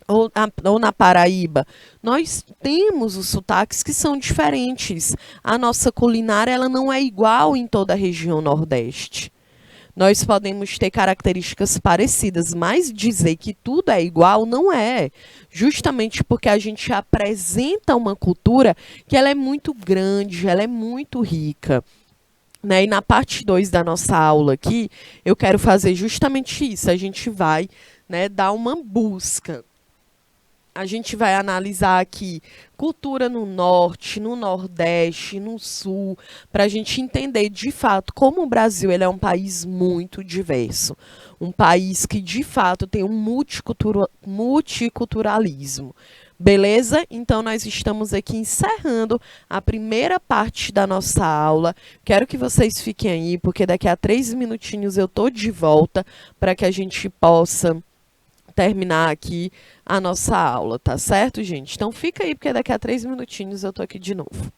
Ou na Paraíba, nós temos os sotaques que são diferentes. A nossa culinária ela não é igual em toda a região Nordeste. Nós podemos ter características parecidas, mas dizer que tudo é igual não é. Justamente porque a gente apresenta uma cultura que ela é muito grande, ela é muito rica. Né? E na parte 2 da nossa aula aqui, eu quero fazer justamente isso. A gente vai, né, dar uma busca. A gente vai analisar aqui cultura no norte, no nordeste, no sul, para a gente entender de fato como o Brasil ele é um país muito diverso. Um país que de fato tem um multiculturalismo. Beleza? Então, nós estamos aqui encerrando a primeira parte da nossa aula. Quero que vocês fiquem aí, porque daqui a 3 minutinhos eu tô de volta para que a gente possa terminar aqui a nossa aula, tá certo, gente? Então fica aí, porque daqui a 3 minutinhos eu tô aqui de novo.